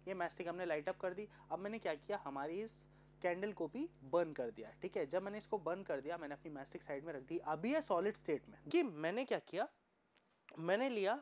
ये मैस्टिक हमने light up कर दी। अब मैंने क्या किया, हमारी इस कैंडल को भी बर्न कर दिया, ठीक है। जब मैंने इसको बर्न कर दिया, मैंने अपनी मैस्टिक साइड में रख दी। अभी ये सॉलिड स्टेट में कि मैंने क्या किया, मैंने लिया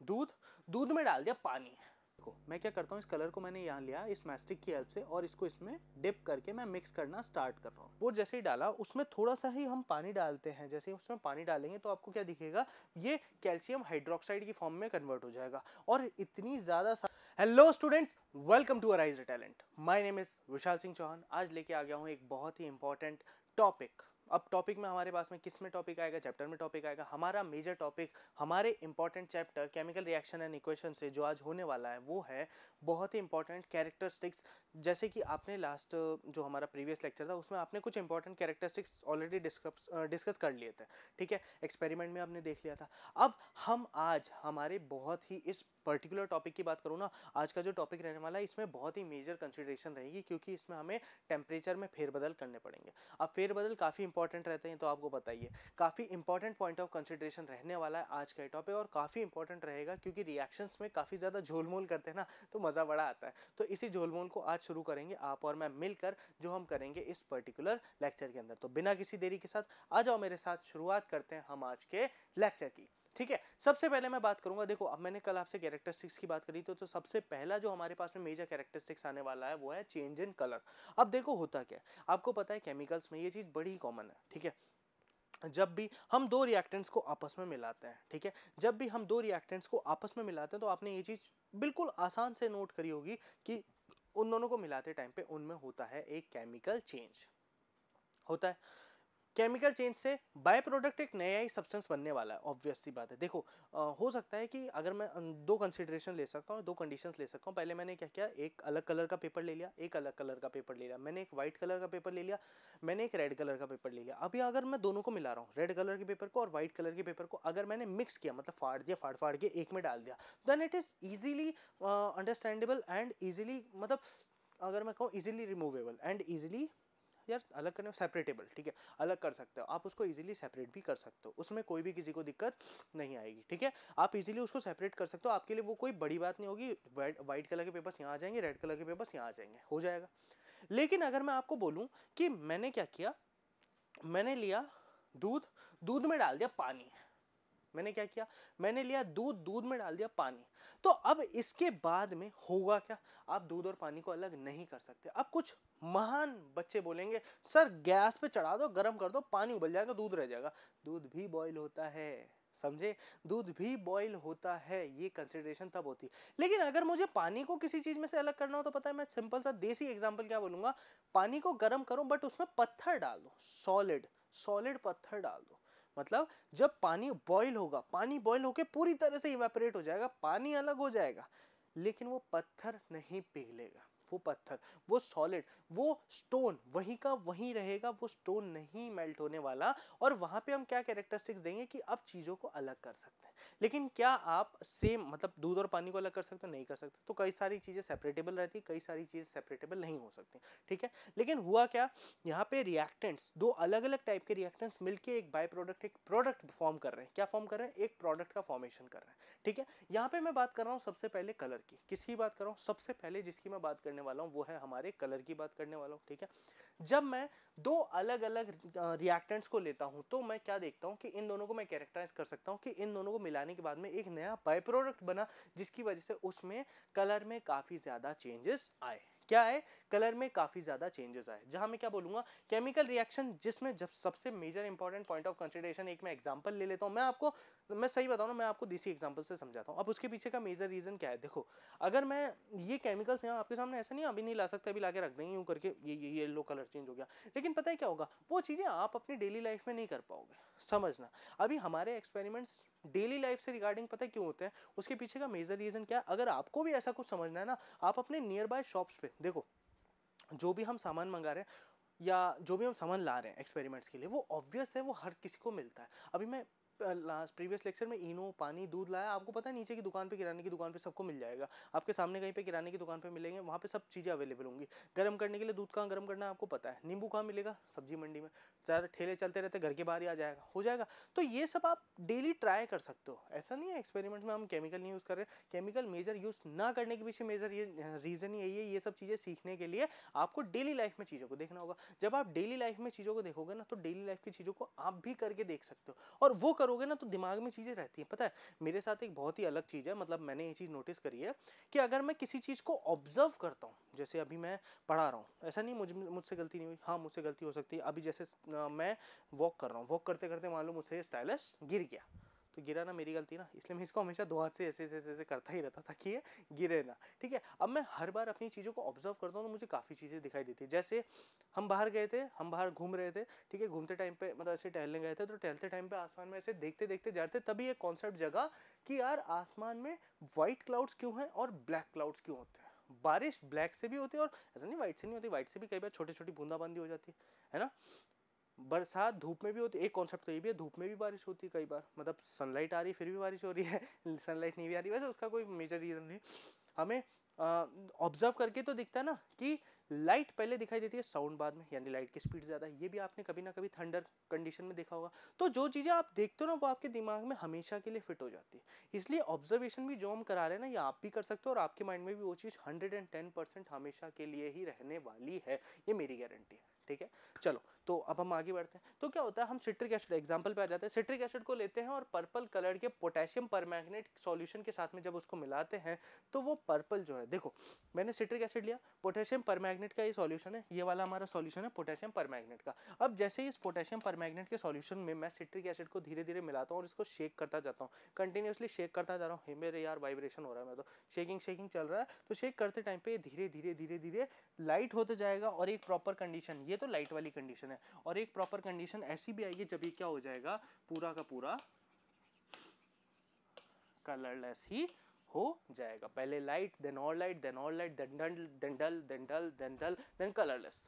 दूध, दूध में डाल दिया पानी। देखो मैं क्या करता हूँ, इस कलर को मैंने यहाँ लिया इस मैस्टिक की हेल्प से और इसको इसमें डिप करके मैं मिक्स करना स्टार्ट कर रहा हूँ। वो जैसे ही डाला, उसमें थोड़ा सा ही हम पानी डालते हैं। जैसे ही उसमें पानी डालेंगे तो आपको क्या दिखेगा, ये कैल्शियम हाइड्रोक्साइड की फॉर्म में कन्वर्ट हो जाएगा। और इतनी ज़्यादा hello students, welcome to Arise Talent. My name is Vishal Singh Chauhan. आज लेके आ गया हूँ एक बहुत ही इंपॉर्टेंट टॉपिक। अब टॉपिक में हमारे पास में किस में टॉपिक आएगा, चैप्टर में टॉपिक आएगा। हमारा मेजर टॉपिक, हमारे important chapter chemical reaction and equation से जो आज होने वाला है वो है बहुत ही इंपॉर्टेंट कैरेक्टरिस्टिक्स। जैसे कि आपने लास्ट जो हमारा प्रीवियस लेक्चर था उसमें आपने कुछ इंपॉर्टेंट कैरेक्टरिस्टिक्स ऑलरेडी डिस्कस कर लिए थे, ठीक है। एक्सपेरिमेंट में आपने देख लिया था। अब हम आज हमारे बहुत ही इस पर्टिकुलर टॉपिक की बात करूँ ना, आज का जो टॉपिक रहने वाला है इसमें बहुत ही मेजर कंसिडरेशन रहेगी, क्योंकि इसमें हमें टेम्परेचर में फेरबदल करने पड़ेंगे। अब फेरबदल काफ़ी इंपॉर्टेंट रहते हैं, तो आपको बताइए काफ़ी इंपॉर्टेंट पॉइंट ऑफ कंसिडरेशन रहने वाला है आज का टॉपिक। और काफ़ी इंपॉर्टेंट रहेगा क्योंकि रिएक्शंस में काफ़ी ज़्यादा झोलमोल करते हैं ना, तो मज़ा बड़ा आता है। तो इसी झोलमोल को आज शुरू करेंगे आप और मैं मिलकर, जो हम करेंगे इस पर्टिकुलर लेक्चर के अंदर। तो बिना किसी देरी के साथ आ जाओ मेरे साथ, शुरुआत करते हैं हम आज के लेक्चर की, ठीक है। सबसे पहले मैं बात करूंगा, देखो अब मैंने कल आपसे कैरेक्टरिस्टिक्स की बात करी तो सबसे पहला जो हमारे पास में मेजर कैरेक्टरिस्टिक्स आने वाला है वो है चेंज इन कलर। अब देखो होता क्या है, आपको पता है केमिकल्स में ये चीज़ बड़ी कॉमन है, ठीक है। जब भी हम दो रिएक्टेंट्स को आपस में मिलाते हैं, ठीक है, जब भी हम दो रिएक्टेंट्स को आपस में मिलाते हैं तो आपने ये चीज़ बिल्कुल आसान से नोट करी होगी कि उन दोनों को मिलाते टाइम पे उनमें होता है एक केमिकल चेंज होता है। केमिकल चेंज से बाय प्रोडक्ट एक नया ही सब्सटेंस बनने वाला है, ऑब्वियस सी बात है। देखो हो सकता है कि अगर मैं दो कंसीडरेशन ले सकता हूँ, दो कंडीशंस ले सकता हूँ। पहले मैंने क्या किया, एक अलग कलर का पेपर ले लिया, एक अलग कलर का पेपर ले लिया। मैंने एक व्हाइट कलर का पेपर ले लिया, मैंने एक रेड कलर का पेपर ले लिया। अभी अगर मैं दोनों को मिला रहा हूँ, रेड कलर के पेपर को और व्हाइट कलर के पेपर को अगर मैंने मिक्स किया, मतलब फाड़ दिया, फाड़ फाड़ के एक में डाल दिया, then it is easily understandable and easily, मतलब अगर मैं कहूँ ईजिली रिमूवेबल एंड ईजिली, यार अलग करने सेपरेटेबल, ठीक है, अलग कर सकते हो आप उसको, इजीली सेपरेट भी कर सकते हो, उसमें कोई भी किसी को दिक्कत नहीं आएगी, ठीक है। आप इजीली उसको सेपरेट कर सकते हो, आपके लिए वो कोई बड़ी बात नहीं होगी। व्हाइट कलर के पेपर्स यहाँ आ जाएंगे, रेड कलर के पेपर्स यहाँ आ जाएंगे, हो जाएगा। लेकिन अगर मैं आपको बोलूं कि मैंने क्या किया, मैंने लिया दूध, दूध में डाल दिया पानी। मैंने क्या किया, मैंने लिया दूध, दूध में डाल दिया पानी। तो अब इसके बाद में होगा क्या, आप दूध और पानी को अलग नहीं कर सकते। अब कुछ महान बच्चे बोलेंगे सर गैस पे चढ़ा दो, गर्म कर दो, पानी उबल जाएगा, दूध रह जाएगा। दूध भी बॉईल होता है, समझे, दूध भी बॉईल होता है, ये कंसिडरेशन तब होती। लेकिन अगर मुझे पानी को किसी चीज में से अलग करना हो तो पता है मैं सिंपल सा देसी एग्जांपल क्या बोलूंगा, पानी को गर्म करो बट उसमें पत्थर डाल दो, सॉलिड सॉलिड पत्थर डाल दो। मतलब जब पानी बॉईल होगा, पानी बॉईल होके पूरी तरह से इवेपोरेट हो जाएगा, पानी अलग हो जाएगा, लेकिन वो पत्थर नहीं पिघलेगा। वो पत्थर, वो सॉलिड, वो स्टोन वहीं का वहीं रहेगा, वो स्टोन नहीं मेल्ट होने वाला। और वहां पे हम क्या कैरेक्टरिस्टिक्स देंगे कि अब चीजों को अलग कर सकते हैं। लेकिन क्या आप सेम मतलब दूध और पानी को अलग कर सकते हो, नहीं कर सकते। तो कई सारी चीजें सेपरेटेबल रहती, कई सारी चीजें सेपरेटेबल नहीं हो सकती, ठीक है। लेकिन हुआ क्या, यहाँ पे रिएक्टेंट्स, दो अलग अलग टाइप के रिएक्टेंट्स मिलके एक बाय प्रोडक्ट, एक प्रोडक्ट फॉर्म कर रहे हैं। क्या फॉर्म कर रहे हैं, एक प्रोडक्ट का फॉर्मेशन कर रहे हैं, ठीक है। यहाँ पे मैं बात कर रहा हूँ सबसे पहले कलर की। किसकी बात कर रहा हूँ, सबसे पहले जिसकी मैं बात करने वाला हूँ वो है हमारे कलर की बात करने वाला हूँ, ठीक है। जब मैं दो अलग अलग रिएक्टेंट्स को लेता हूँ तो मैं क्या देखता हूँ कि इन दोनों को मैं कैरेक्टराइज कर सकता हूँ कि इन दोनों को मिलाने के बाद में एक नया बाय प्रोडक्ट बना, जिसकी वजह से उसमें कलर में काफी ज्यादा चेंजेस आए। क्या है, कलर में काफी ज्यादा चेंजेस आए। जहां मैं क्या बोलूंगा, केमिकल रिएक्शन जिसमें जब सबसे major important point of consideration, एक मैं एग्जांपल ले लेता हूं, मैं सही बताऊं ना, मैं आपको देसी एग्जांपल से समझाता हूं। अब उसके पीछे का मेजर रीजन क्या है, देखो अगर मैं ये केमिकल्स यहाँ आपके सामने ऐसा नहीं, अभी नहीं ला सकते, अभी लाके रख देंगे यूं करके, ये येलो कलर चेंज हो गया। लेकिन पता है क्या होगा, वो चीजें आप अपनी डेली लाइफ में नहीं कर पाओगे, समझना। अभी हमारे एक्सपेरिमेंट्स डेली लाइफ से रिगार्डिंग पता है क्यों होते हैं, उसके पीछे का मेजर रीजन क्या है। अगर आपको भी ऐसा कुछ समझना है ना, आप अपने नियर बाय शॉप्स पे देखो, जो भी हम सामान मंगा रहे हैं या जो भी हम सामान ला रहे हैं एक्सपेरिमेंट्स के लिए, वो ऑब्वियस है, वो हर किसी को मिलता है। अभी मैं लास्ट प्रीवियस लेक्चर में इनो, पानी, दूध लाया, आपको पता है नीचे की दुकान पे, किराने की दुकान पे सबको मिल जाएगा, आपके सामने कहीं पे किराने की दुकान पे मिलेंगे, वहाँ पे सब चीज़ें अवेलेबल होंगी। गर्म करने के लिए दूध कहाँ गर्म करना है आपको पता है, नींबू कहाँ मिलेगा, सब्जी मंडी में, ज़्यादा ठेले चलते रहते, घर के बाहर ही आ जाएगा, हो जाएगा। तो ये सब आप डेली ट्राई कर सकते हो, ऐसा नहीं है एक्सपेरिमेंट में हम केमिकल नहीं यूज़ कर रहे, केमिकल मेजर यूज़ ना करने के पीछे मेजर ये रीज़न यही है, ये सब चीज़ें सीखने के लिए आपको डेली लाइफ में चीज़ों को देखना होगा। जब आप डेली लाइफ में चीज़ों को देखोगे ना, तो डेली लाइफ की चीज़ों को आप भी करके देख सकते हो, और वो करोगे ना तो दिमाग में चीज़ें रहती हैं। पता है मेरे साथ एक बहुत ही अलग चीज़ है, मतलब मैंने ये चीज़ नोटिस करी है कि अगर मैं किसी चीज़ को ऑब्जर्व करता हूँ, जैसे अभी मैं पढ़ा रहा हूँ, ऐसा नहीं मुझसे गलती नहीं हुई, हाँ मुझसे गलती हो सकती है। अभी जैसे मैं वॉक कर रहा हूँ, वॉक करते करते मान लो मुझसे स्टाइलस गिर गया, तो गिरा ना मेरी गलती ना, इसलिए मैं इसको हमेशा दो हाथ से ऐसे ऐसे ऐसे करता ही रहता था कि ये गिरे ना, ठीक है। अब मैं हर बार अपनी चीज़ों को ऑब्जर्व करता हूँ तो मुझे काफ़ी चीज़ें दिखाई देती है। जैसे हम बाहर गए थे, हम बाहर घूम रहे थे, ठीक है, घूमते टाइम पे मतलब ऐसे टहलने गए थे, तो टहलते टाइम पे आसमान में ऐसे देखते देखते जा रहे थे, तभी एक कॉन्सेप्ट जगा कि यार आसमान में वाइट क्लाउड्स क्यों हैं और ब्लैक क्लाउड्स क्यों होते हैं। बारिश ब्लैक से भी होती है और ऐसा नहीं वाइट से नहीं होती, वाइट से भी कई बार छोटी छोटी बूंदाबांदी हो जाती है ना। बरसात धूप में भी होती है, एक कॉन्सेप्ट तो ये भी है, धूप में भी बारिश होती है कई बार, मतलब सनलाइट आ रही है फिर भी बारिश हो रही है सनलाइट नहीं भी आ रही, वैसे उसका कोई मेजर रीज़न नहीं। हमें ऑब्जर्व करके तो दिखता है ना कि लाइट पहले दिखाई देती है, साउंड बाद में, यानी लाइट की स्पीड ज़्यादा है। ये भी आपने कभी ना कभी थंडर कंडीशन में देखा होगा। तो जो चीज़ें आप देखते हो ना वो आपके दिमाग में हमेशा के लिए फिट हो जाती है। इसलिए ऑब्जर्वेशन भी जो हम करा रहे हैं ना, ये आप भी कर सकते हो, और आपके माइंड में भी वो चीज़ 110% हमेशा के लिए ही रहने वाली है, ये मेरी गारंटी है, ठीक है। चलो तो अब हम आगे बढ़ते हैं। तो क्या होता है, हम सिट्रिक एसिड एग्जांपल पे आ जाते हैं। सिट्रिक एसिड को लेते हैं और पर्पल कलर के पोटेशियम परमैंगनेट सॉल्यूशन के साथ में जब उसको मिलाते हैं तो वो पर्पल जो है, देखो मैंने सिट्रिक एसिड लिया, पोटेशियम परमैंगनेट का ये सॉल्यूशन है, ये वाला हमारा सॉल्यूशन है पोटेशियम परमैंगनेट का। अब जैसे ही इस पोटेशियम परमैंगनेट के सॉल्यूशन में मैं सिट्रिक एसिड को धीरे धीरे मिलाता हूँ और इसको शेक करता जाता हूँ, कंटिन्यूसली शेक करता जा रहा हूँ, मेरे यार वाइब्रेशन हो रहा है, मैं तो शेकिंग शेकिंग चल रहा है। तो शेक करते टाइम पे धीरे धीरे धीरे धीरे लाइट होते जाएगा, और एक प्रॉपर कंडीशन, ये तो लाइट वाली कंडीशन है, और एक प्रॉपर कंडीशन ऐसी भी आएगी जब ये क्या हो जाएगा, पूरा का पूरा कलरलेस ही हो जाएगा। पहले लाइट, देन और लाइट, देन और लाइट, देन डल, देन डल, देन डल, देन डल, देन कलरलेस,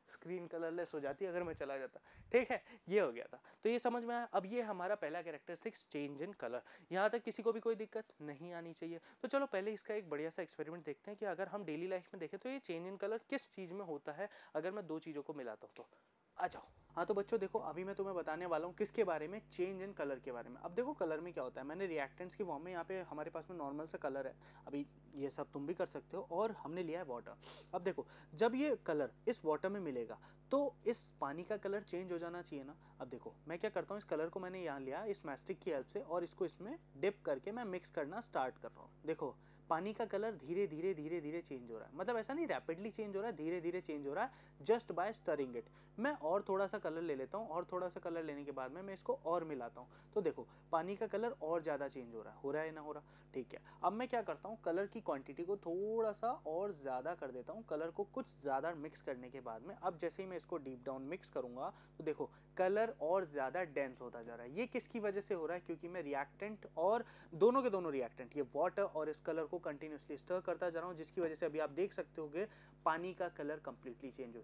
स्क्रीन कलरलेस हो जाती है अगर मैं चला जाता, ठीक है। ये हो गया था, तो ये समझ में आया। अब ये हमारा पहला कैरेक्टरिस्टिक्स, चेंज इन कलर। यहाँ तक किसी को भी कोई दिक्कत नहीं आनी चाहिए। तो चलो पहले इसका एक बढ़िया सा एक्सपेरिमेंट देखते हैं कि अगर हम डेली लाइफ में देखें तो ये चेंज इन कलर किस चीज़ में होता है अगर मैं दो चीज़ों को मिलाता हूँ तो। आ जाओ। हाँ तो बच्चों देखो, अभी मैं तुम्हें बताने वाला हूँ किसके बारे में, चेंज इन कलर के बारे में। अब देखो कलर में क्या होता है, मैंने रिएक्टेंट्स की फॉर्म में, यहाँ पे हमारे पास में नॉर्मल सा कलर है, अभी ये सब तुम भी कर सकते हो, और हमने लिया है वाटर। अब देखो जब ये कलर इस वाटर में मिलेगा तो इस पानी का कलर चेंज हो जाना चाहिए ना। अब देखो मैं क्या करता हूँ, इस कलर को मैंने यहाँ लिया इस मैस्टिक की हेल्प से, और इसको इसमें डिप करके मैं मिक्स करना स्टार्ट कर रहा हूँ। देखो पानी का कलर धीरे धीरे धीरे धीरे चेंज हो रहा है, मतलब ऐसा नहीं रैपिडली चेंज हो रहा है, धीरे धीरे चेंज हो रहा है, जस्ट बाय स्टरिंग इट। मैं और थोड़ा सा कलर ले लेता हूँ, और थोड़ा सा कलर लेने के बाद में मैं इसको और मिलाता हूँ, तो देखो पानी का कलर और ज़्यादा चेंज हो रहा है ना, हो रहा, ठीक है। अब मैं क्या करता हूँ, कलर की क्वांटिटी को थोड़ा सा और ज़्यादा कर देता हूँ, कलर को कुछ ज़्यादा मिक्स करने के बाद में। अब जैसे ही मैं इसको डीप डाउन मिक्स करूँगा तो देखो कलर और ज़्यादा डेंस होता जा रहा है। ये किसकी वजह से हो रहा है, क्योंकि मैं रिएक्टेंट और दोनों के दोनों रिएक्टेंट, ये वाटर और इस कलर को कंटिन्यूसली स्टर करता जा रहा हूँ, जिसकी वजह से अभी आप देख सकते होगे पानी का कलर कंप्लीटली चेंज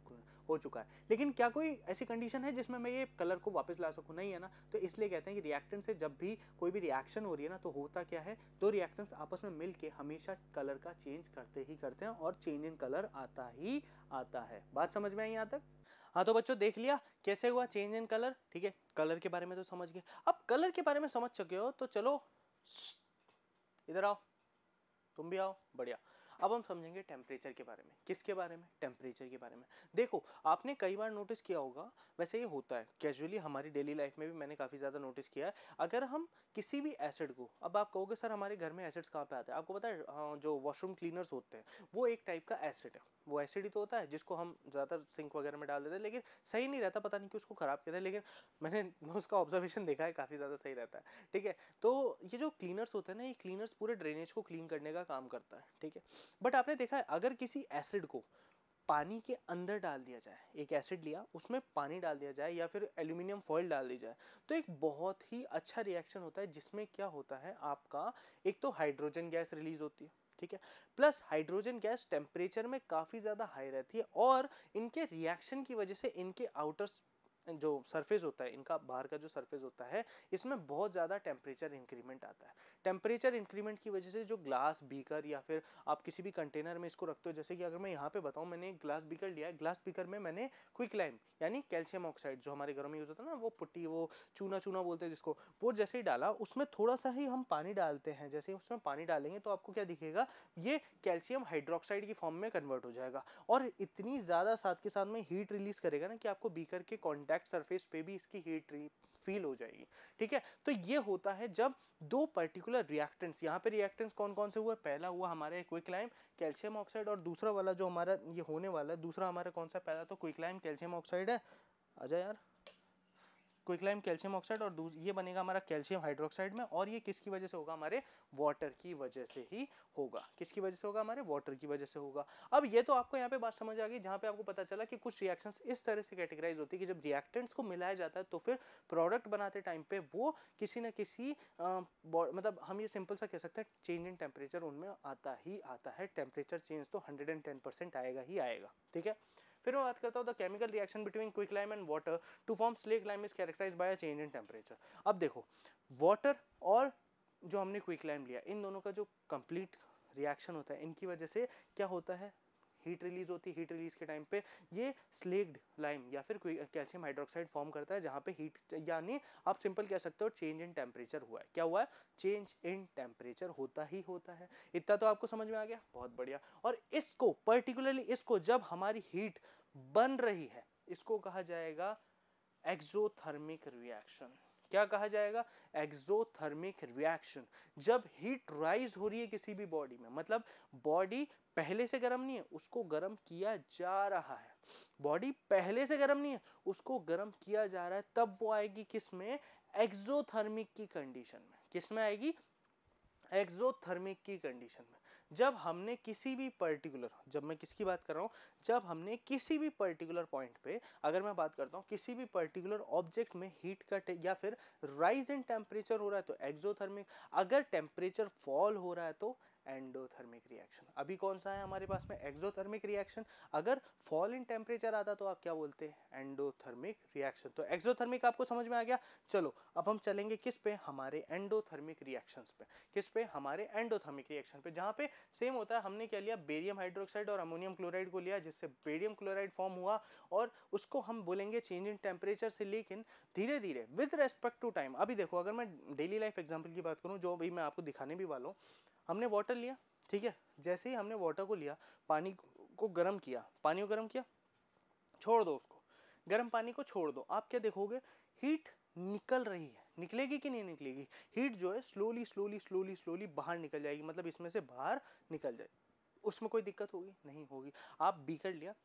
हो चुका है। लेकिन क्या कोई ऐसी कंडीशन है जिसमें मैं ये कलर को वापस ला सकूं, नहीं है ना। तो इसलिए कहते हैं कि रिएक्टेंट से जब भी कोई भी रिएक्शन हो रही है ना, तो होता क्या है, दो रिएक्टेंट्स आपस में मिलके हमेशा कलर का चेंज करते ही करते हैं, और चेंज इन कलर आता ही आता है। बात समझ में आई यहाँ तक? हाँ तो बच्चों देख लिया कैसे हुआ चेंज इन कलर, ठीक है। कलर के बारे में तो समझ गए। अब कलर के बारे में समझ चुके हो तो चलो इधर आओ, तुम भी आओ, बढ़िया। अब हम समझेंगे टेम्परेचर के बारे में। किसके बारे में, टेम्परेचर के बारे में। देखो आपने कई बार नोटिस किया होगा, वैसे ये होता है कैजुअली हमारी डेली लाइफ में भी, मैंने काफ़ी ज़्यादा नोटिस किया है। अगर हम किसी भी एसिड को, अब आप कहोगे सर हमारे घर में एसिड्स कहाँ पे आते हैं, आपको पता है हाँ, जो वॉशरूम क्लीनर्स होते हैं वो एक टाइप का एसिड है, वो एसिड ही तो होता है जिसको हम ज़्यादातर सिंक वगैरह में डाल देते हैं, लेकिन सही नहीं रहता, पता नहीं क्यों उसको ख़राब कहते हैं, लेकिन मैंने उसका ऑब्जर्वेशन देखा है काफ़ी ज़्यादा सही रहता है, ठीक है। तो ये जो क्लीनर्स होते हैं ना, ये क्लीनर्स पूरे ड्रेनेज को क्लीन करने का काम करता है, ठीक है। बट आपने देखा है अगर किसी एसिड को पानी के अंदर डाल दिया जाए, एक एसिड लिया उसमें पानी डाल दिया जाए या फिर एल्यूमिनियम फॉइल डाल दी जाए, तो एक बहुत ही अच्छा रिएक्शन होता है, जिसमें क्या होता है आपका, एक तो हाइड्रोजन गैस रिलीज होती है, ठीक है। प्लस हाइड्रोजन गैस टेम्परेचर में काफ़ी ज़्यादा हाई रहती है, और इनके रिएक्शन की वजह से इनके आउटर जो सरफेस होता है, इनका बाहर का जो सरफेस होता है, इसमें बहुत ज़्यादा टेम्परेचर इंक्रीमेंट आता है। टेम्परेचर इंक्रीमेंट की वजह से जो ग्लास बीकर या फिर आप किसी भी कंटेनर में इसको रखते हो, जैसे कि अगर मैं यहाँ पे बताऊँ, मैंने एक ग्लास बीकर लिया है, ग्लास बीकर में मैंने क्विकलाइम यानी कैल्शियम ऑक्साइड जो हमारे घरों में यूज़ होता है ना, वो पुट्टी, वो चूना चूना बोलते हैं जिसको, वो जैसे ही डाला, उसमें थोड़ा सा ही हम पानी डालते हैं, जैसे ही उसमें पानी डालेंगे तो आपको क्या दिखेगा, ये कैल्शियम हाइड्रोक्साइड की फॉर्म में कन्वर्ट हो जाएगा और इतनी ज़्यादा साथ के साथ में हीट रिलीज करेगा ना कि आपको बीकर के कॉन्टैक्ट सरफेस पे भी इसकी हीट फील हो जाएगी। ठीक है, तो ये होता है जब दो पर्टिकुलर रिएक्टेंट्स, यहाँ पे रिएक्टेंट्स कौन कौन से हुए, पहला हुआ हमारे क्विकलाइम कैल्शियम ऑक्साइड और दूसरा वाला जो हमारा ये होने वाला है, दूसरा हमारा कौन सा, पहला तो क्विकलाइम कैल्शियम ऑक्साइड है, आजा यार, क्विकलाइम कैल्शियम ऑक्साइड और ये बनेगा हमारा कैल्शियम हाइड्रोक्साइड में, और ये किसकी वजह से होगा, हमारे वाटर की वजह से ही होगा। किसकी वजह से होगा, हमारे वाटर की वजह से होगा। अब ये तो आपको यहाँ पे बात समझ आ गई, जहाँ पे आपको पता चला कि कुछ रिएक्शंस इस तरह से कैटेगराइज होती है कि जब रिएक्टेंट्स को मिलाया जाता है तो फिर प्रोडक्ट बनाते टाइम पे वो किसी न किसी मतलब हम ये सिंपल सा कह सकते हैं, चेंज इन टेम्परेचर उनमें आता ही आता है। टेम्परेचर चेंज तो 110% आएगा ही आएगा। ठीक है, फिर मैं बात करता हूँ the chemical reaction between quicklime and water to form slake lime is characterised by a change in temperature. अब देखो, वाटर और जो हमने क्विकलाइम लिया, इन दोनों का जो कंप्लीट रिएक्शन होता है, इनकी वजह से क्या होता है, हीट रिलीज होती है। हीट रिलीज के टाइम पे ये स्लेक्ड लाइम या फिर कैल्शियम हाइड्रोक्साइड फॉर्म करता है, जहाँ पे हीट, यानी आप सिंपल कह सकते हो चेंज इन टेम्परेचर हुआ है। क्या हुआ है, चेंज इन टेम्परेचर होता ही होता है। इतना तो आपको समझ में आ गया, बहुत बढ़िया। और इसको पर्टिकुलरली, इसको जब हमारी हीट बन रही है, इसको कहा जाएगा एक्सोथर्मिक रिएक्शन। क्या कहा जाएगा, एक्सोथर्मिक रिएक्शन। जब हीट राइज हो रही है किसी भी बॉडी में, मतलब बॉडी पहले से गर्म नहीं है, उसको गर्म किया जा रहा है, बॉडी पहले से गर्म नहीं है, उसको गर्म किया जा रहा है, तब वो आएगी किस में, एक्सोथर्मिक की कंडीशन में। किस में आएगी, एक्सोथर्मिक की कंडीशन में। जब हमने किसी भी पर्टिकुलर, जब मैं किसकी बात कर रहा हूँ, जब हमने किसी भी पर्टिकुलर पॉइंट पे, अगर मैं बात करता हूँ किसी भी पर्टिकुलर ऑब्जेक्ट में हीट का या फिर राइज इन टेम्परेचर हो रहा है तो एक्सोथर्मिक, अगर टेम्परेचर फॉल हो रहा है तो एंडोथर्मिक रिएक्शन। अभी कौन सा है हमारे पास में, एक्सोथर्मिक रिएक्शन। अगर फॉल इन टेम्परेचर आता तो आप क्या बोलते हैं, एंडोथर्मिक रिएक्शन। तो एक्सोथर्मिक आपको समझ में आ गया। चलो अब हम चलेंगे किस पे, हमारे एंडोथर्मिक रिएक्शंस पे। किस पे, हमारे एंडोथर्मिक रिएक्शन पे, जहाँ पे सेम होता है। हमने क्या लिया, बेरियम हाइड्रोक्साइड और अमोनियम क्लोराइड को लिया, जिससे बेरियम क्लोराइड फॉर्म हुआ, और उसको हम बोलेंगे चेंज इन टेम्परेचर से, लेकिन धीरे धीरे विद रेस्पेक्ट टू टाइम। अभी देखो, अगर मैं डेली लाइफ एग्जाम्पल की बात करूँ, जो अभी मैं आपको दिखाने भी वाला हूँ, हमने वाटर लिया, ठीक है, जैसे ही हमने वाटर को लिया, पानी को गर्म किया, पानी को गर्म किया, छोड़ दो उसको, गर्म पानी को छोड़ दो, आप क्या देखोगे, हीट निकल रही है। निकलेगी कि नहीं निकलेगी, हीट जो है स्लोली स्लोली स्लोली स्लोली बाहर निकल जाएगी, मतलब इसमें से बाहर निकल जाएगी। उसमें कोई दिक्कत होगी नहीं होगी। आप बीकर लिया,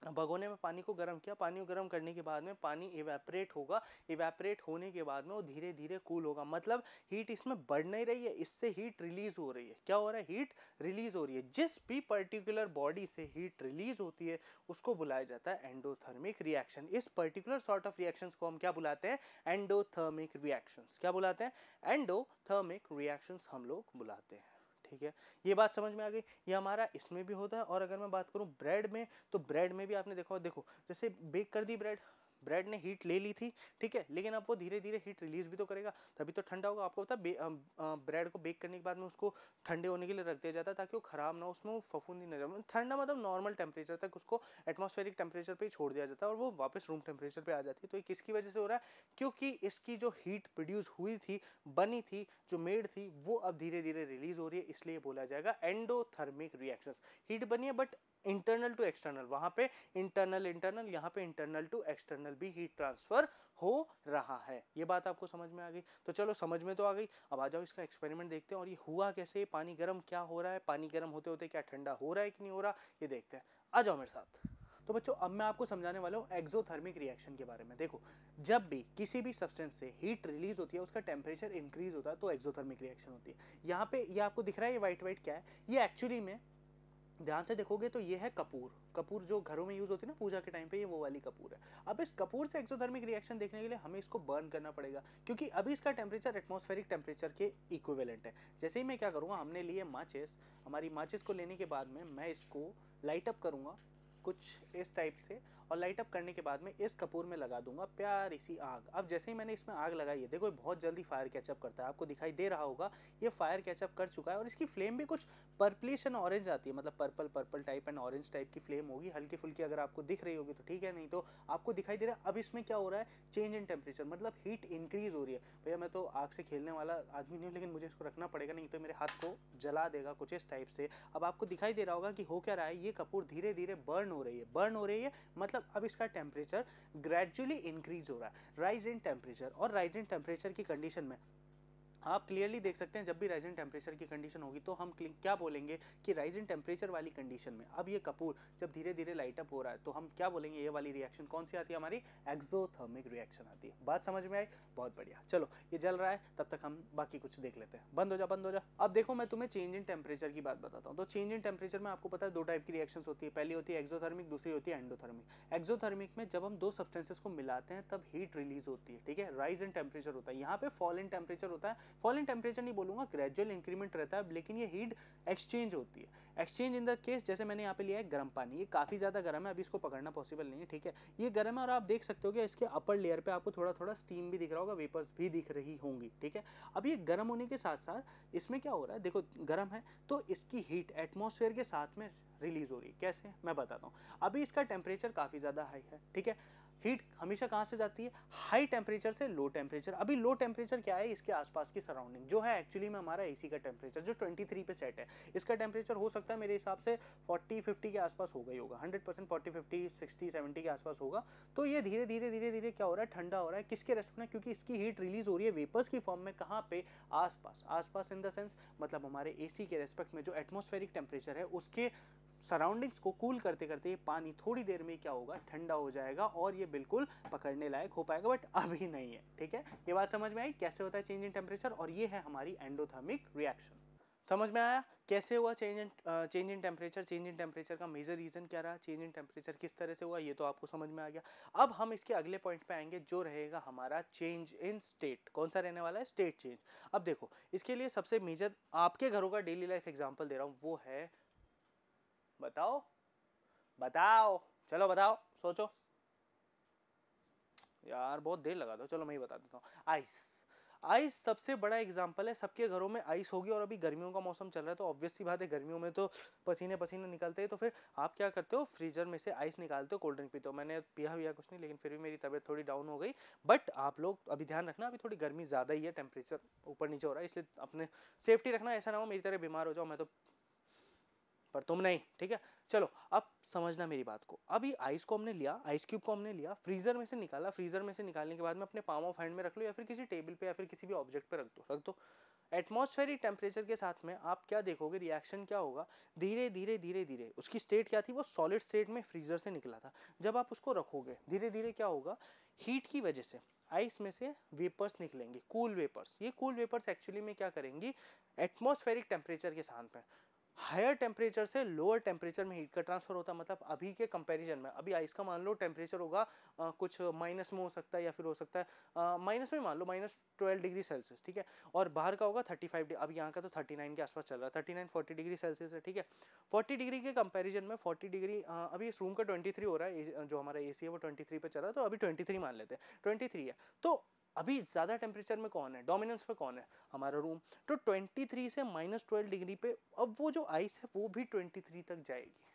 भगोने में पानी को गर्म किया, पानी को गर्म करने के बाद में पानी इवेपरेट होगा, इवेपरेट होने के बाद में वो धीरे धीरे कूल होगा, मतलब हीट इसमें बढ़ नहीं रही है, इससे हीट रिलीज हो रही है। क्या हो रहा है, हीट रिलीज हो रही है। जिस भी पर्टिकुलर बॉडी से हीट रिलीज होती है उसको बुलाया जाता है एंडोथर्मिक रिएक्शन। इस पर्टिकुलर सॉर्ट ऑफ रिएक्शंस को हम क्या बुलाते हैं, एंडोथर्मिक रिएक्शंस। क्या बुलाते हैं, एंडोथर्मिक रिएक्शंस हम लोग बुलाते हैं। ठीक है, ये बात समझ में आ गई। ये हमारा इसमें भी होता है। और अगर मैं बात करूं ब्रेड में, तो ब्रेड में भी आपने देखा, देखो जैसे बेक कर दी ब्रेड, ब्रेड ने हीट ले ली थी, ठीक है, लेकिन अब वो धीरे धीरे हीट रिलीज भी तो करेगा, तभी तो ठंडा होगा। आपको पता है ब्रेड को बेक करने के बाद में उसको ठंडे होने के लिए रख दिया जाता है ताकि वो खराब ना हो, उसमें वो फफूंदी ना जाए। ठंडा मतलब नॉर्मल टेम्परेचर तक उसको एटमॉस्फेरिक टेम्परेचर पे ही छोड़ दिया जाता है और वो वापस रूम टेम्परेचर पे आ जाती है। तो ये किसकी वजह से हो रहा है, क्योंकि इसकी जो हीट प्रोड्यूस हुई थी, बनी थी, जो मेड थी, वो अब धीरे धीरे रिलीज हो रही है, इसलिए बोला जाएगा एंडोथर्मिक रिएक्शंस। हीट बनी है बट इंटरनल टू एक्सटर्नल, वहां पे इंटरनल इंटरनल, यहाँ पे इंटरनल टू एक्सटर्नल भी हीट ट्रांसफर हो रहा है। ये बात आपको समझ में आ गई। तो चलो समझ में तो आ गई, अब आ जाओ इसका एक्सपेरिमेंट देखते हैं। और ये हुआ कैसे, पानी गर्म क्या हो रहा है, पानी गर्म होते होते क्या ठंडा हो रहा है कि नहीं हो रहा, ये देखते हैं। आ जाओ मेरे साथ। तो बच्चों अब मैं आपको समझाने वाला हूँ एक्सोथर्मिक रिएक्शन के बारे में। देखो, जब भी किसी भी सब्सटेंस से हीट रिलीज होती है, उसका टेम्परेचर इंक्रीज होता है, तो एक्सोथर्मिक रिएक्शन होती है। यहाँ पे ये आपको दिख रहा है, ये व्हाइट व्हाइट क्या है, ये एक्चुअली में ध्यान से देखोगे तो ये है कपूर। कपूर जो घरों में यूज होती है ना पूजा के टाइम पे, ये वो वाली कपूर है। अब इस कपूर से एक्सोथर्मिक रिएक्शन देखने के लिए हमें इसको बर्न करना पड़ेगा, क्योंकि अभी इसका टेम्परेचर एटमॉस्फेरिक टेम्परेचर के इक्विवेलेंट है। जैसे ही मैं क्या करूँगा, हमने लिए माचिस, हमारी माचिस को लेने के बाद में मैं इसको लाइट अप करूँगा कुछ इस टाइप से, और लाइट अप करने के बाद में इस कपूर में लगा दूंगा प्यारी सी आग। अब जैसे ही मैंने इसमें आग लगाई है, देखो बहुत जल्दी फायर कैचअप करता है, आपको दिखाई दे रहा होगा ये फायर कैचअप कर चुका है और इसकी फ्लेम भी कुछ पर्पलिश एंड ऑरेंज आती है, मतलब purple purple type and orange type की फ्लेम होगी, हल्की फुल्की अगर आपको दिख रही होगी तो ठीक है, नहीं तो आपको दिखाई दे रहा है। अब इसमें क्या हो रहा है, चेंज इन टेम्परेचर, मतलब हीट इंक्रीज हो रही है। भैया मैं तो आग से खेलने वाला आदमी नहीं हूँ, लेकिन मुझे इसको रखना पड़ेगा, नहीं तो मेरे हाथ को जला देगा कुछ इस टाइप से। अब आपको दिखाई दे रहा होगा कि हो क्या रहा है, ये कपूर धीरे धीरे बर्न हो रही है, बर्न हो रही है, मतलब अब इसका टेम्परेचर ग्रेजुअली इंक्रीज हो रहा है, राइज इन टेम्परेचर। और राइज इन टेम्परेचर की कंडीशन में आप क्लियरली देख सकते हैं, जब भी राइज इन टेम्परेचर की कंडीशन होगी तो हम क्या बोलेंगे कि राइज इन टेम्परेचर वाली कंडीशन में अब ये कपूर जब धीरे धीरे लाइट अप हो रहा है तो हम क्या बोलेंगे, ये वाली रिएक्शन कौन सी आती है, हमारी एक्सोथर्मिक रिएक्शन आती है। बात समझ में आई? बहुत बढ़िया। चलो ये जल रहा है, तब तक हम बाकी कुछ देख लेते हैं। बंद हो जा, बंद हो जा। अब देखो मैं तुम्हें चेंज इन टेम्परेचर की बात बताता हूँ। तो चेंज इन टेम्परेचर में आपको पता है दो टाइप की रिएक्शन होती है, पहली होती है एक्सोथर्मिक, दूसरी होती है एंडोथर्मिक। एक्सोथर्मिक में जब हम दो सब्सटेंसेस को मिलाते हैं तब हीट रिलीज होती है, ठीक है, राइज इन टेम्परेचर होता है। यहाँ पे फॉल इन टेम्परेचर होता है, फॉल इन टेम्परेचर बोलूंगा, ग्रेजुअल इंक्रीमेंट रहता है, लेकिन ये हीट एक्सचेंज होती है। एक्सचेंज इन द केस, जैसे मैंने यहाँ पे लिया है गर्म पानी, ये काफी ज्यादा गर्म है, अभी इसको पकड़ना पॉसिबल नहीं है, ठीक है, ये गर्म है और आप देख सकते हो कि इसके अपर लेयर पे आपको थोड़ा थोड़ा स्टीम भी दिख रहा होगा, वेपर्स भी दिख रही होंगी, ठीक है। अब ये गर्म होने के साथ साथ इसमें क्या हो रहा है, देखो गर्म है तो इसकी हीट एटमॉस्फेयर के साथ में रिलीज हो रही है। कैसे, मैं बताता हूँ। अभी इसका टेम्परेचर काफी ज्यादा हाई है, ठीक है, हीट हमेशा कहां से जाती है, हाई टेम्परेचर से लो टेम्परेचर। अभी लो टेम्परेचर क्या है, इसके आसपास की सराउंडिंग जो है एक्चुअली में हमारा एसी का टेम्परेचर जो 23 पे सेट है, इसका टेम्परेचर हो सकता है मेरे हिसाब से 40-50 के आसपास होगा ही होगा, 100% 40-50 60-70 के आसपास होगा। तो ये धीरे धीरे धीरे धीरे क्या हो रहा है, ठंडा हो रहा है, किसके रेस्पेक्ट में, क्योंकि इसकी हीट रिलीज हो रही है वेपर्स की फॉर्म में, कहाँ पे, आसपास। आसपास इन द सेंस मतलब हमारे एसी के रेस्पेक्ट में जो एटमॉस्फेरिक टेम्परेचर है उसके सराउंडिंग्स को कूल करते करते ये पानी थोड़ी देर में क्या होगा, ठंडा हो जाएगा और ये बिल्कुल पकड़ने लायक हो पाएगा, बट अभी नहीं है, ठीक है। ये बात समझ में आई कैसे होता है चेंज इन टेम्परेचर, और ये है हमारी एंडोथर्मिक रिएक्शन। समझ में आया कैसे हुआ change in temperature, change in temperature का मेजर रीजन क्या रहा, चेंज इन टेम्परेचर किस तरह से हुआ, ये तो आपको समझ में आ गया। अब हम इसके अगले पॉइंट पे आएंगे जो रहेगा हमारा चेंज इन स्टेट। कौन सा रहने वाला है, स्टेट चेंज। अब देखो इसके लिए सबसे मेजर आपके घरों का डेली लाइफ एग्जाम्पल दे रहा हूँ, वो है, बताओ बताओ, चलो बताओ, सोचो यार, बहुत देर लगा दो, चलो मैं ही बता देता हूँ। आइस, आइस सबसे बड़ा एग्जांपल है, सबके घरों में आइस होगी, और अभी गर्मियों का मौसम चल रहा है तो ऑब्वियस सी बात है गर्मियों में तो पसीने पसीने निकलते हैं, तो फिर आप क्या करते हो, फ्रीजर में से आइस निकालते हो, कोल्ड ड्रिंक पीते हो। मैंने पिया कुछ नहीं, लेकिन फिर भी मेरी तबीयत थोड़ी डाउन हो गई। बट आप लोग अभी ध्यान रखना, अभी थोड़ी गर्मी ज़्यादा ही है, टेम्परेचर ऊपर नीचे हो रहा है, इसलिए अपने सेफ्टी रखना, ऐसा ना हो मेरी तरह बीमार हो जाओ, मैं तो, पर तुम नहीं, ठीक है। चलो अब समझना मेरी बात को, अभी आइस को हमने लिया, आइस क्यूब को हमने लिया, फ्रीजर में से निकाला, फ्रीजर में से निकालने के बाद में अपने पाम ऑफ हैंड में रख लो, या फिर किसी टेबल पे या फिर किसी भी ऑब्जेक्ट पे रख दो। एटमॉस्फेरिक टेम्परेचर के साथ में आप क्या देखोगे, रिएक्शन क्या होगा, धीरे धीरे धीरे धीरे उसकी स्टेट क्या थी, वो सॉलिड स्टेट में फ्रीजर से निकला था। जब आप उसको रखोगे धीरे धीरे क्या होगा, हीट की वजह से आइस में से वेपर्स निकलेंगे, कूल वेपर्स। ये कूल वेपर्स एक्चुअली में क्या करेंगी, एटमॉस्फेरिक टेम्परेचर के साथ में हायर टेम्परेचर से लोअर टेम्परेचर में हीट का ट्रांसफर होता है। मतलब अभी के कंपैरिजन में, अभी आइस का मान लो टेम्परेचर होगा कुछ माइनस में हो सकता है, या फिर हो सकता है माइनस में, मान लो -12 डिग्री सेल्सियस, ठीक है, और बाहर का होगा 35 डिग्री, अभी यहाँ का तो 39 के आसपास चल रहा है, 39-40 डिग्री सेल्सियस है, ठीक है। 40 डिग्री के कंपैरिजन में 40 डिग्री, अभी इस रूम का 23 हो रहा है, जो हमारा एसी है वो 23 पे चल रहा है, तो अभी 23 मान लेते हैं, 23 है। तो अभी ज्यादा टेम्परेचर में कौन है, डोमिनेंस पे कौन है, हमारा रूम। तो 23 से -12 डिग्री पे अब वो जो आइस है वो भी 23 तक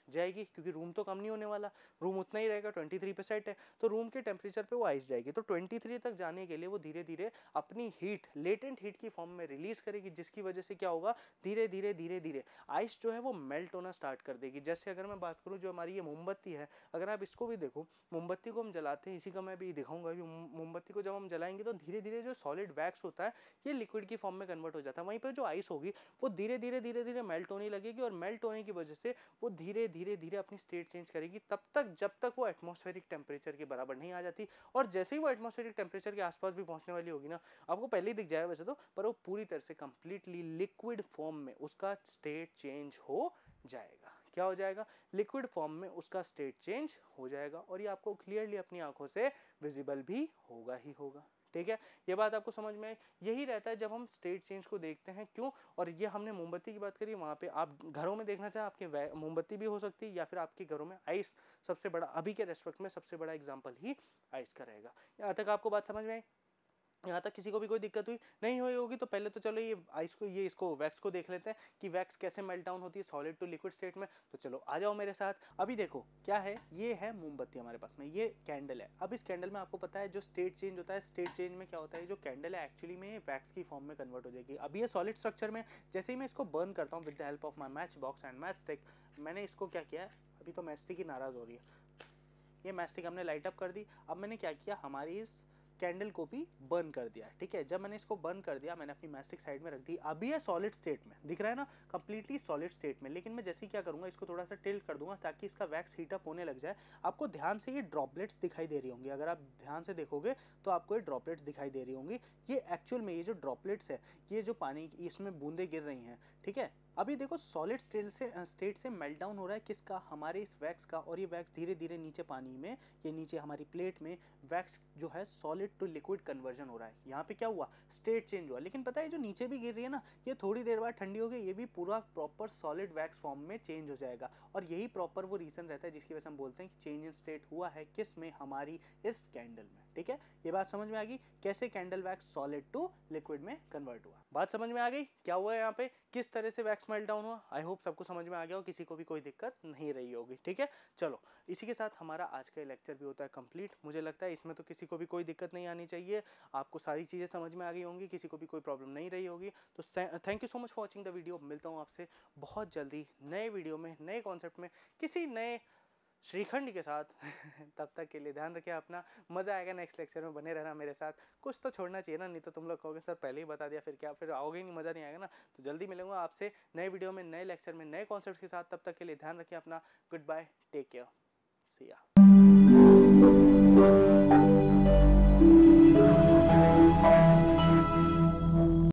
जाएगी, क्योंकि रूम तो कम नहीं होने वाला, रूम उतना ही रहेगा, 23 पे सेट है, तो रूम के टेम्परेचर पे वो आइस जाएगी। तो 23 तक जाने के लिए वो धीरे धीरे अपनी हीट, लेटेंट हीट की फॉर्म में रिलीज करेगी, जिसकी वजह से क्या होगा, धीरे धीरे धीरे धीरे आइस जो है वो मेल्ट होना स्टार्ट कर देगी। जैसे अगर मैं बात करूँ, जो हमारी ये मोमबत्ती है, अगर आप इसको भी देखो, मोमबत्ती को हम जलाते हैं, इसी का मैं भी दिखाऊंगा, मोमबत्ती को जब हम जलाएंगे तो धीरे धीरे जो सॉलिड वैक्स होता है ये लिक्विड की फॉर्म में कन्वर्ट हो जाता है। वहीं पर जो आइस होगी वो धीरे धीरे धीरे धीरे मेल्ट होने लगेगी, और मेल्ट होने की वजह से वो धीरे धीरे धीरे अपनी स्टेट चेंज करेगी, तब तक जब तक वो एटमॉस्फेरिक टेम्परेचर के बराबर नहीं आ जाती। और जैसे ही वो एटमॉस्फेरिक टेम्परेचर के आसपास भी पहुंचने वाली होगी ना, आपको पहले ही दिख जाएगा वैसे तो, पर वो पूरी तरह से कंप्लीटली लिक्विड फॉर्म में उसका स्टेट चेंज हो जाएगा। क्या हो जाएगा, लिक्विड फॉर्म में उसका स्टेट चेंज हो जाएगा, और ये आपको क्लियरली अपनी आंखों से विजिबल भी होगा ही होगा, ठीक है, ये बात आपको समझ में आई। यही रहता है जब हम स्टेट चेंज को देखते हैं, क्यों? और ये हमने मोमबत्ती की बात करी, वहाँ पे आप घरों में देखना चाहें आपके मोमबत्ती भी हो सकती है, या फिर आपके घरों में आइस सबसे बड़ा, अभी के रेस्पेक्ट में सबसे बड़ा एग्जाम्पल ही आइस का रहेगा। यहाँ तक आपको बात समझ में आई? यहाँ तक किसी को भी कोई दिक्कत हुई नहीं हुई होगी तो पहले तो चलो ये आइस को, ये इसको वैक्स को देख लेते हैं कि वैक्स कैसे मेल्ट डाउन होती है सॉलिड टू लिक्विड स्टेट में। तो चलो आ जाओ मेरे साथ। अभी देखो क्या है, ये है मोमबत्ती हमारे पास में, ये कैंडल है। अब इस कैंडल में आपको पता है जो स्टेट चेंज होता है, स्टेट चेंज में क्या होता है, जो कैंडल है एक्चुअली में वैक्स की फॉर्म में कन्वर्ट हो जाएगी। अभी ये सॉलिड स्ट्रक्चर में, जैसे ही मैं इसको बर्न करता हूँ with the help of my match box and match stick, मैंने इसको क्या किया है, अभी तो मैच स्टिक ही नाराज हो रही है, ये मैच स्टिक हमने लाइट अप कर दी। अब मैंने क्या किया, हमारी इस कैंडल को भी बर्न कर दिया। ठीक है, जब मैंने इसको बर्न कर दिया, मैंने अपनी मैस्टिक साइड में रख दी। अभी ये सॉलिड स्टेट में दिख रहा है ना, कंप्लीटली सॉलिड स्टेट में। लेकिन मैं जैसे ही क्या करूंगा, इसको थोड़ा सा टिल्ट कर दूंगा ताकि इसका वैक्स हीट अप होने लग जाए। आपको ध्यान से ये ड्रॉपलेट्स दिखाई दे रही होंगी, अगर आप ध्यान से देखोगे तो आपको ये ड्रॉपलेट्स दिखाई दे रही होंगी। ये एक्चुअल में ये जो ड्रॉपलेट्स है, ये जो पानी इसमें बूंदे गिर रही हैं, ठीक है। अभी देखो सॉलिड स्टेट से मेल्ट डाउन हो रहा है किसका, हमारे इस वैक्स का। और ये वैक्स धीरे धीरे नीचे पानी में, ये नीचे हमारी प्लेट में वैक्स जो है सॉलिड टू लिक्विड कन्वर्जन हो रहा है। यहाँ पे क्या हुआ, स्टेट चेंज हुआ। लेकिन पता है जो नीचे भी गिर रही है ना, ये थोड़ी देर बाद ठंडी हो गई, ये भी पूरा प्रॉपर सॉलिड वैक्स फॉर्म में चेंज हो जाएगा। और यही प्रॉपर वो रीजन रहता है जिसकी वजह से हम बोलते हैं कि चेंज इन स्टेट हुआ है किस में, हमारी इस कैंडल में। ठीक है, ये बात समझ में आ गई कैसे candle wax solid to liquid में कन्वर्ट हुआ। बात समझ में आ गई क्या हुआ है यहाँ पे, किस तरह से वैक्स मेल्ट डाउन हुआ। आई होप सबको समझ में आ गया हो, किसी को भी कोई दिक्कत नहीं रही होगी। ठीक है, चलो इसी के साथ हमारा आज का लेक्चर भी होता है कंप्लीट। मुझे लगता है इसमें तो किसी को भी कोई दिक्कत नहीं आनी चाहिए, आपको सारी चीज़ें समझ में आ गई होंगी, किसी को भी कोई प्रॉब्लम नहीं रही होगी। तो thank you so much for watching the video. मिलता हूँ आपसे बहुत जल्दी नए वीडियो में, नए कॉन्सेप्ट में, किसी नए श्रीखंड के साथ। तब तक के लिए ध्यान रखिए अपना, मज़ा आएगा नेक्स्ट लेक्चर में, बने रहना मेरे साथ। कुछ तो छोड़ना चाहिए ना, नहीं तो तुम लोग कहोगे सर पहले ही बता दिया, फिर क्या, फिर आओगे ही नहीं, मज़ा नहीं आएगा ना। तो जल्दी मिलूंगा आपसे नए वीडियो में, नए लेक्चर में, नए कॉन्सेप्ट के साथ। तब तक के लिए ध्यान रखिए अपना। गुड बाय, टेक केयर, सी या।